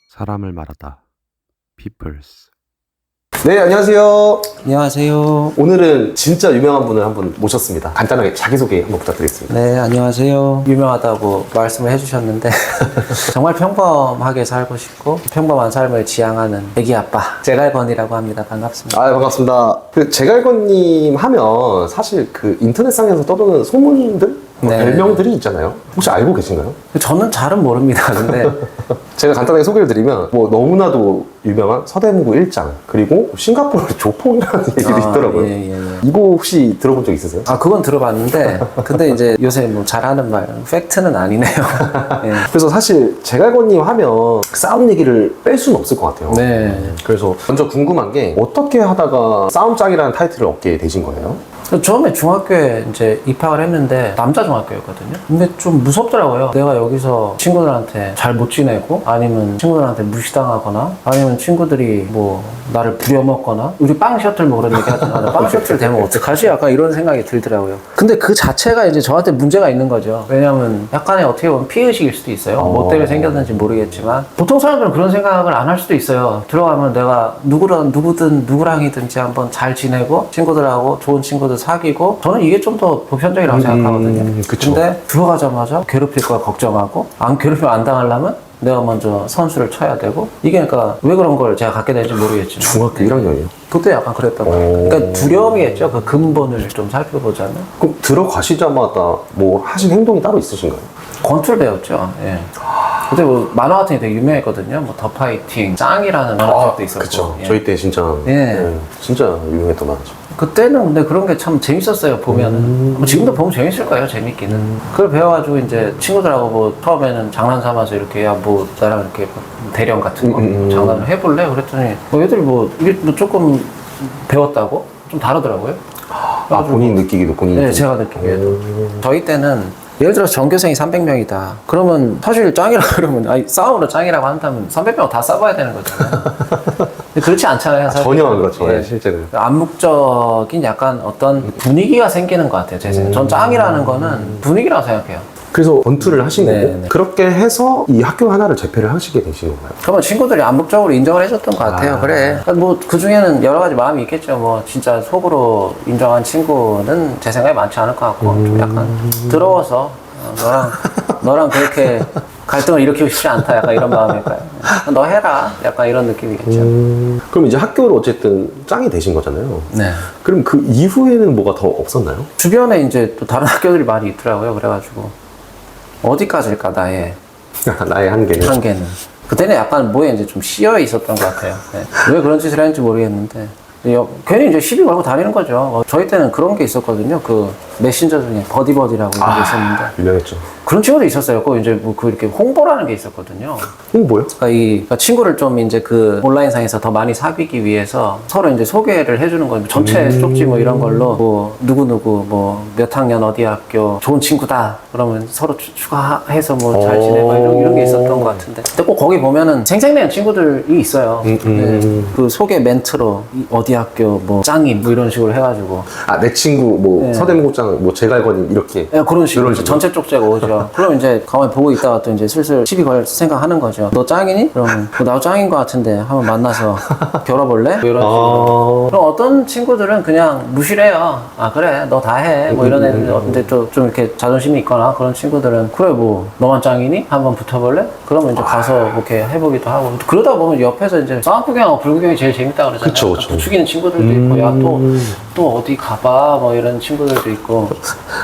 사람을 말하다. Peoples. 네, 안녕하세요. 안녕하세요. 오늘은 진짜 유명한 분을 한 분 모셨습니다. 간단하게 자기소개 한번 부탁드리겠습니다. 네, 안녕하세요. 유명하다고 말씀을 해주셨는데 정말 평범하게 살고 싶고 평범한 삶을 지향하는 애기 아빠 제갈건이라고 합니다. 반갑습니다. 아, 반갑습니다. 그 제갈건님 하면 사실 그 인터넷상에서 떠도는 소문들? 네. 별명들이 있잖아요. 혹시 알고 계신가요? 저는 잘은 모릅니다. 근데 제가 간단하게 소개를 드리면 뭐 너무나도 유명한 서대문구 일장 그리고 싱가포르 조폭이라는 얘기도 있더라고요. 예. 이거 혹시 들어본 적 있으세요? 아, 그건 들어봤는데 근데 이제 요새 뭐 잘하는 말 팩트는 아니네요. 예. 그래서 사실 제갈건님 하면 싸움 얘기를 뺄 수는 없을 것 같아요. 네. 그래서 먼저 궁금한 게 어떻게 하다가 싸움짱이라는 타이틀을 얻게 되신 거예요? 처음에 중학교에 이제 입학을 했는데 남자 중학교였거든요. 근데 좀 무섭더라고요. 내가 여기서 친구들한테 잘 못 지내고 아니면 친구들한테 무시당하거나 아니면 친구들이 뭐 나를 부려먹거나 우리 빵 셔틀 뭐 그런 얘기 하잖아. 빵 셔틀 되면 어떡하지? 약간 이런 생각이 들더라고요. 근데 그 자체가 이제 저한테 문제가 있는 거죠. 왜냐면 약간의 어떻게 보면 피해의식일 수도 있어요. 뭐 때문에 생겼는지 모르겠지만 보통 사람들은 그런 생각을 안 할 수도 있어요. 들어가면 내가 누구랑이든지 한번 잘 지내고 친구들하고 좋은 친구들 사귀고 저는 이게 좀 더 보편적이라고 생각하거든요. 그쵸. 근데 들어가자마자 괴롭힐 거야 걱정하고 안 괴롭히면 안 당하려면 내가 먼저 선수를 쳐야 되고 이게 그러니까 왜 그런 걸 제가 갖게 될지 모르겠지만 중학교 1학년이요? 그때 약간 그랬던 거예요. 그러니까 두려움이겠죠. 그 근본을 좀 살펴보자면 그럼 들어가시자마자 뭐 하신 행동이 따로 있으신가요? 권투를 배웠죠. 예. 그때 뭐 만화 같은 게 되게 유명했거든요. 뭐 더 파이팅, 짱이라는 만화책도 있었고. 그쵸. 예. 저희 때 진짜 예. 진짜 유명했던 만화죠. 그때는 근데 그런 게 참 재밌었어요, 보면은. 뭐 지금도 보면 재밌을 거예요, 재밌기는. 그걸 배워가지고 이제 친구들하고 뭐 처음에는 장난 삼아서 이렇게, 야, 뭐 나랑 이렇게 대령 같은 거 장난을 해볼래? 그랬더니 뭐 애들이 뭐 이게 뭐 조금 배웠다고? 좀 다르더라고요. 아, 본인 느끼기도 본인 네, 느끼기도. 제가 느끼기에도. 저희 때는 예를 들어서 전교생이 300명이다. 그러면 사실 짱이라 그러면 아니, 싸움으로 짱이라고 한다면 300명 다 싸봐야 되는 거잖아요. 근데 그렇지 않잖아요. 사실. 전혀 안 그렇죠. 예. 실제는. 암묵적인 약간 어떤 분위기가 생기는 것 같아요. 제 생각에. 전 짱이라는 거는 분위기라고 생각해요. 그래서 권투를 하신 거고 네. 그렇게 해서 이 학교 하나를 재패를 하시게 되신 건가요? 그러면 친구들이 암묵적으로 인정을 해줬던 것 같아요. 그래. 뭐, 그 중에는 여러 가지 마음이 있겠죠. 뭐, 진짜 속으로 인정한 친구는 제 생각에 많지 않을 것 같고, 좀 약간 더러워서, 너랑 그렇게 갈등을 일으키고 싶지 않다. 약간 이런 마음일까요? 너 해라. 약간 이런 느낌이겠죠. 그럼 이제 학교로 어쨌든 짱이 되신 거잖아요. 네. 그럼 그 이후에는 뭐가 더 없었나요? 주변에 이제 또 다른 학교들이 많이 있더라고요. 그래가지고, 어디까지일까, 나의 나의 한계는. 한계는. 그때는 약간 뭐에 이제 좀 씌여 있었던 것 같아요. 네. 왜 그런 짓을 했는지 모르겠는데. 괜히 이제 시비 걸고 다니는 거죠. 저희 때는 그런 게 있었거든요. 그 메신저 중에 버디라고 이런 게 있었는데. 유명했죠. 그런 친구도 있었어요. 그 이제 뭐 그 이렇게 홍보라는 게 있었거든요. 뭐요? 그러니까 친구를 좀 이제 그 온라인상에서 더 많이 사귀기 위해서 서로 이제 소개를 해주는 거예요. 전체 쪽지 뭐 이런 걸로 뭐 누구누구 뭐 몇 학년 어디 학교 좋은 친구다. 그러면 서로 추가해서 뭐 잘 지내고 이런 게 있었던 것 같은데. 근데 꼭 거기 보면은 생생내는 친구들이 있어요. 네. 그 소개 멘트로 어디 학교 뭐 짱임 뭐 이런 식으로 해가지고. 아, 내 친구 뭐 네. 서대문고장 뭐 제갈건임 이렇게. 네, 그런 식으로 이런 식으로. 전체 쪽지가 오죠. 그럼 이제 가만히 보고 있다가 또 이제 슬슬 시비 걸 생각하는 거죠. 너 짱이니? 그러면 나도 짱인 것 같은데 한번 만나서 겨뤄볼래? 뭐 이런 식으로. 그럼 어떤 친구들은 그냥 무시를 해요. 아 그래 너 다 해. 뭐 이런 애들 근데 또 좀 이렇게 자존심이 있거나 그런 친구들은 그래 뭐 너만 짱이니? 한번 붙어볼래? 그러면 이제 가서 이렇게 해보기도 하고 그러다 보면 옆에서 이제 싸움 구경하고 불구경이 제일 재밌다 그러잖아요. 그쵸, 그쵸. 부추기는 친구들도 있고 야 또 어디 가봐 뭐 이런 친구들도 있고.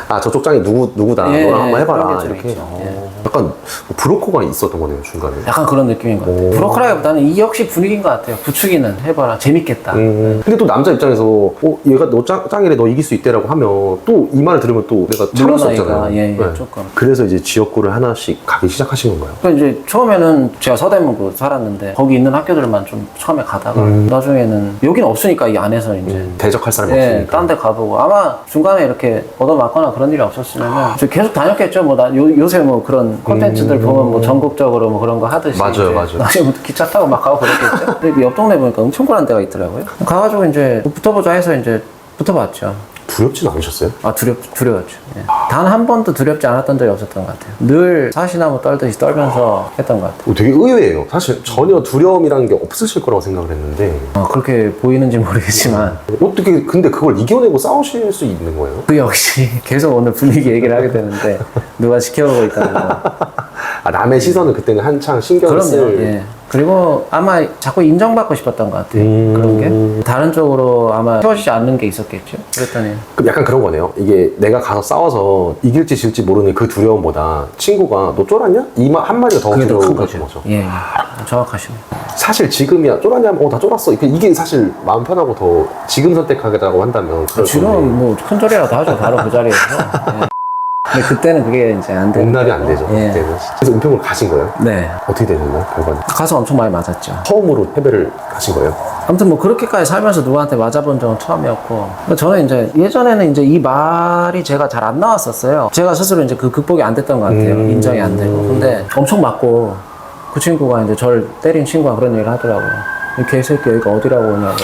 아, 저쪽 짱이 누구다. 예, 너랑 한번 해봐라. 그런 게 좀 이렇게. 있죠. 예. 약간 뭐 브로커가 있었던 거네요, 중간에. 약간 그런 느낌인 것 같아요. 브로커라기보다는 이 역시 분위기인 것 같아요. 부추기는 해봐라. 재밌겠다. 근데 또 남자 입장에서 얘가 너 짱이래 너 이길 수 있대라고 하면 또 이 말을 들으면 또 내가 참을 수 없잖아요. 물러나기가, 예, 조금. 그래서 이제 지역구를 하나씩 가기 시작하신 건가요? 그러니까 이제 처음에는 제가 서대문구 살았는데 거기 있는 학교들만 좀 처음에 가다가 나중에는 여기는 없으니까 이 안에서 이제 대적할 사람이 예, 없으니까. 딴 데 가보고 아마 중간에 이렇게 얻어맞거나 그런 일이 없었으면 저 계속 다녔겠죠. 뭐 요새 뭐 그런 콘텐츠들 보면 뭐 전국적으로 뭐 그런 거 하듯이 맞아요, 이제 맞아요. 나중에 뭐 기차 타고 막 가고 그랬겠죠. 근데 옆 동네 보니까 엄청 그런 데가 있더라고요. 가가지고 이제 붙어보자 해서 이제 붙어봤죠. 두렵진 않으셨어요? 두려웠죠. 예. 단 한 번도 두렵지 않았던 적이 없었던 것 같아요. 늘 사시나무 떨듯이 떨면서 했던 것 같아요. 되게 의외예요. 사실 전혀 두려움이라는 게 없으실 거라고 생각을 했는데 그렇게 보이는지 모르겠지만 어떻게 근데 그걸 이겨내고 싸우실 수 있는 거예요? 그 역시 계속 오늘 분위기 얘기를 하게 되는데 누가 지켜보고 있다는 거. 남의 시선은 그때는 한창 신경을 그럼요. 쓸 예. 그리고 아마 자꾸 인정받고 싶었던 것 같아요. 그런 게 다른 쪽으로 아마 채워지지 않는 게 있었겠죠. 그랬더니 그럼 약간 그런 거네요. 이게 내가 가서 싸워서 이길지 질지 모르는 그 두려움보다 친구가 너 쫄았냐? 이 한마디가 더 그게 더 큰 두려운 거죠. 예, 정확하시네. 사실 지금이야 쫄았냐? 나 쫄았어. 이게 사실 마음 편하고 더 지금 선택하겠다고 한다면 그럴 건데. 지금 뭐 큰 소리라도 하죠. 바로 그 자리에서. 예. 근데 그때는 그게 이제 안 되는 용납이 안 되죠. 예. 그때는. 그래서 은평을 가신 거예요? 네. 어떻게 되셨나요? 결과는? 가서 엄청 많이 맞았죠. 처음으로 패배를 하신 거예요? 아무튼 뭐 그렇게까지 살면서 누구한테 맞아본 적은 처음이었고, 저는 이제 예전에는 이제 이 말이 제가 잘 안 나왔었어요. 제가 스스로 이제 그 극복이 안 됐던 것 같아요. 인정이 안 되고. 근데 엄청 맞고 그 친구가 이제 저를 때린 친구가 그런 얘기를 하더라고요. 이 개새끼 여기가 어디라고 오냐고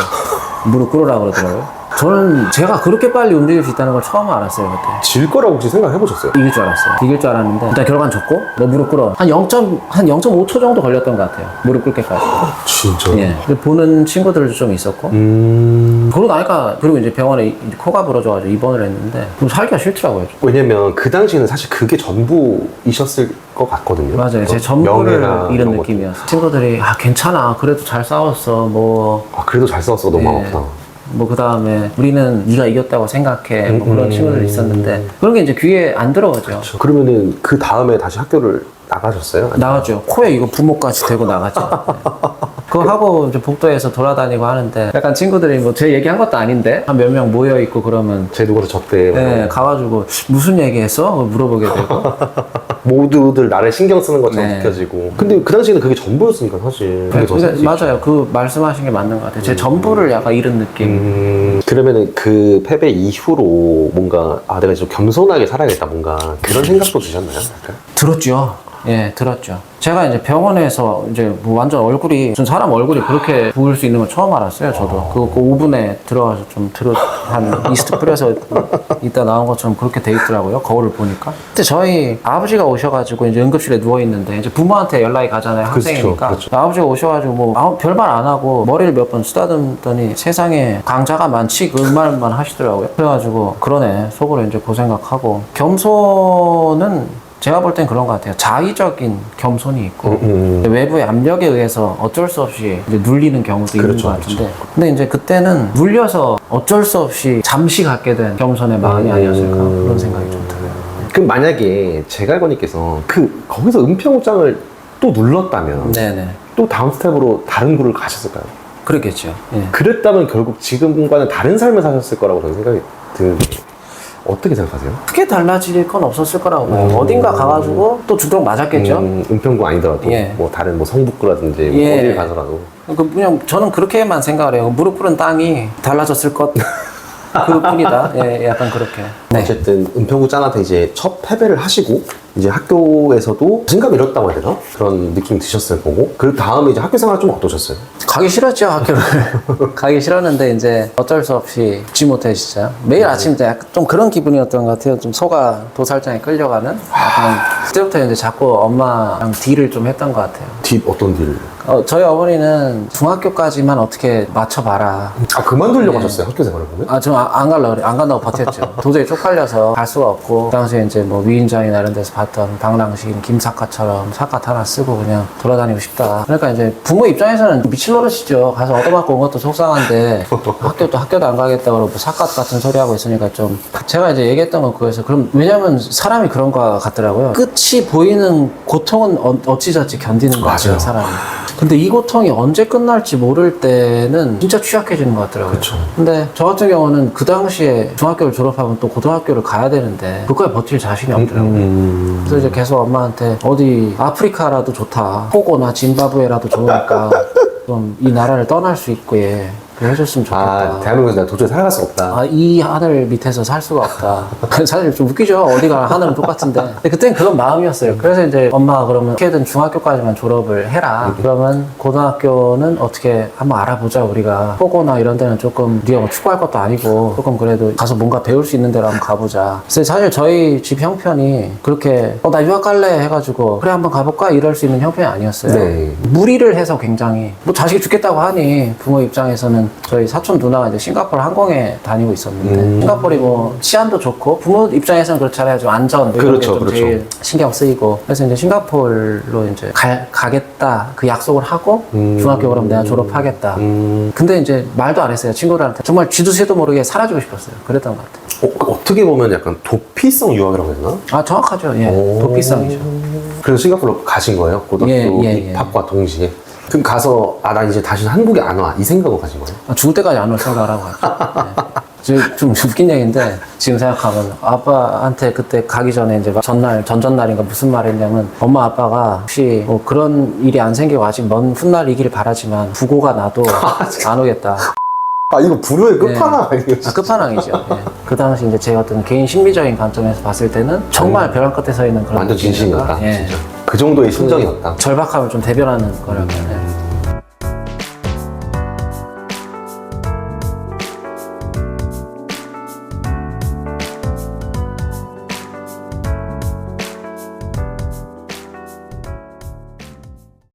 무릎 꿇으라고 그러더라고요. 저는 제가 그렇게 빨리 움직일 수 있다는 걸 처음 알았어요, 그때. 질 거라고 혹시 생각해보셨어요? 이길 줄 알았어요. 이길 줄 알았는데 일단 결과는 졌고, 너 무릎 꿇어. 한 0.5초 정도 걸렸던 것 같아요. 무릎 꿇기까지. 진짜? 예. 근데 보는 친구들도 좀 있었고. 그러고 나니까, 그리고 이제 병원에 이제 코가 부러져가지고 입원을 했는데, 좀 살기가 싫더라고요. 왜냐면 그 당시에는 사실 그게 전부이셨을 것 같거든요. 맞아요. 제 전부를 잃은 느낌이었어요. 친구들이, 괜찮아. 그래도 잘 싸웠어. 뭐. 그래도 잘 싸웠어. 너무 마음 아프다. 뭐 그 다음에 우리는 네가 이겼다고 생각해. 뭐 그런 친구들이 있었는데, 그런 게 이제 귀에 안 들어오죠. 그러면은 그 다음에 다시 학교를 나가셨어요? 나갔죠. 코에 이거 부목까지 대고 나갔죠. 그거 하고 이제 복도에서 돌아다니고 하는데, 약간 친구들이 뭐 제 얘기한 것도 아닌데 한 몇 명 모여 있고 그러면 쟤 누구를 졌대. 네, 가가지고 무슨 얘기했어? 물어보게 되고. 모두들 나를 신경 쓰는 것처럼 네. 느껴지고. 근데 그 당시에는 그게 전부였으니까 사실. 그게 더 근데 컸지. 맞아요. 그 말씀하신 게 맞는 것 같아요. 제 전부를 약간 잃은 느낌. 그러면은 그 패배 이후로 뭔가 내가 좀 겸손하게 살아야겠다 뭔가 그런 생각도 드셨나요? 약간? 들었죠. 예, 들었죠. 제가 이제 병원에서 이제 뭐 완전 얼굴이, 전 사람 얼굴이 그렇게 부을 수 있는 걸 처음 알았어요, 저도. 그 5분에 들어가서 좀 한 이스트 뿌려서 이따 나온 것처럼 그렇게 돼 있더라고요, 거울을 보니까. 그때 저희 아버지가 오셔가지고 이제 응급실에 누워있는데, 이제 부모한테 연락이 가잖아요, 학생이니까. 그렇죠. 아버지가 오셔가지고 뭐 별말 안 하고 머리를 몇 번 쓰다듬더니 세상에 강자가 많지? 그 말만 하시더라고요. 그래가지고 그러네, 속으로 이제 그 생각하고. 겸손은 제가 볼 땐 그런 것 같아요. 자의적인 겸손이 있고 외부의 압력에 의해서 어쩔 수 없이 이제 눌리는 경우도 있는 것 같은데, 근데 이제 그때는 눌려서 어쩔 수 없이 잠시 갖게 된 겸손의 마음이 아니었을까, 그런 생각이 좀 들어요. 그럼 만약에 제갈거님께서 거기서 은평구장을 또 눌렀다면 네네. 또 다음 스텝으로 다른 구를 가셨을까요? 그렇겠죠. 예. 그랬다면 결국 지금과는 다른 삶을 사셨을 거라고 저는 생각이 드는데 어떻게 생각하세요? 크게 달라질 건 없었을 거라고 봐요. 어딘가 가가지고 또 주먹 맞았겠죠. 은평구 아니더라도 예. 뭐 다른 뭐 성북구라든지 뭐 예. 어딜 가서라도 그냥 저는 그렇게만 생각을 해요. 무릎 꿇은 땅이 달라졌을 것 그뿐이다. 예, 약간 그렇게. 네. 어쨌든 은평구 짠한테 이제 첫 패배를 하시고 이제 학교에서도 자신감 잃었다고 해야 되나? 그런 느낌 드셨을 거고 그 다음에 이제 학교 생활 좀 어떠셨어요? 가기 싫었죠, 학교를. 가기 싫었는데 이제 어쩔 수 없이 잊지 못해, 진짜. 매일 아침 때 약간 좀 그런 기분이었던 것 같아요. 좀 소가 도살장에 끌려가는? 약간 그때부터 이제 자꾸 엄마랑 딜을 좀 했던 것 같아요. 어떤 딜? 저희 어머니는 중학교까지만 어떻게 맞춰봐라. 그만두려고 하셨어요? 학교 생활을 보면? 저는 안 간다고 버텼죠. 도저히 쪽팔려서 갈 수가 없고, 그 당시에 이제 뭐 위인장이나 이런 데서 봤던 방랑신, 김사카처럼 사카 하나 쓰고 그냥 돌아다니고 싶다. 그러니까 이제 부모 입장에서는 미칠 노릇이죠. 가서 얻어맞고 온 것도 속상한데, 학교도 안 가겠다 그러고 사카 같은 소리 하고 있으니까 좀. 제가 이제 얘기했던 건 그거였어요. 그럼, 왜냐면 사람이 그런 거 같더라고요. 끝이 보이는 고통은 어찌저찌 견디는 거 같아요, 맞아요. 사람이. 근데 이 고통이 언제 끝날지 모를 때는 진짜 취약해지는 것 같더라고요. 그쵸. 근데 저 같은 경우는 그 당시에 중학교를 졸업하면 또 고등학교를 가야 되는데 그거에 버틸 자신이 없더라고요. 그래서 이제 계속 엄마한테 어디 아프리카라도 좋다, 토고나 짐바브웨라도 좋으니까 좀 이 나라를 떠날 수 있고 해줬으면 좋겠다. 아, 대한민국에서 내가 도저히 살아갈 수 없다. 아, 이 하늘 밑에서 살 수가 없다. 사실 좀 웃기죠. 어디가 하늘은 똑같은데. 근데 그때는 그런 마음이었어요. 그래서 이제 엄마가 그러면 어떻게든 중학교까지만 졸업을 해라. 그러면 고등학교는 어떻게 한번 알아보자. 우리가 포고나 이런 데는 조금 네가 뭐 축구할 것도 아니고 조금 그래도 가서 뭔가 배울 수 있는 데로 한번 가보자. 그래서 사실 저희 집 형편이 그렇게 나 유학 갈래 해가지고 그래 한번 가볼까 이럴 수 있는 형편이 아니었어요. 네. 무리를 해서 굉장히 뭐 자식이 죽겠다고 하니 부모 입장에서는 저희 사촌 누나가 이제 싱가포르 항공에 다니고 있었는데 싱가포르이 뭐 치안도 좋고 부모 입장에서는 그렇잖아요. 좀 안전 이런 그렇죠, 게 좀 그렇죠. 제일 신경 쓰이고 그래서 이제 싱가포르로 이제 가겠다 그 약속을 하고 중학교 그럼 내가 졸업하겠다. 근데 이제 말도 안 했어요. 친구들한테 정말 쥐도 새도 모르게 사라지고 싶었어요. 그랬던 것 같아요. 어떻게 보면 약간 도피성 유학이라고 했나? 아 정확하죠. 예, 오. 도피성이죠. 그래서 싱가포르로 가신 거예요? 고등학교 입학과 동시에. 그럼 가서 나 이제 다시 한국에 안 와 이 생각으로 가신 거예요? 아, 죽을 때까지 안 올 생각을 하고 갔죠. 네. 좀 웃긴 얘기인데 지금 생각하면 아빠한테 그때 가기 전에 이제 막 전전날인가 무슨 말 했냐면 엄마 아빠가 혹시 뭐 그런 일이 안 생기고 아직 먼 훗날이길 바라지만 부고가 나도 안 오겠다. 아 이거 불후의 끝판왕 아니에요? 아, 끝판왕이죠. 예. 그 당시 이제 제 어떤 개인 심리적인 관점에서 봤을 때는 정말 벼랑 끝에 서 있는 그런 완전 느낌이랄까? 진심이었다. 예. 진짜. 그 정도의 심정이었다. 절박함을 좀 대변하는 거라고. 예.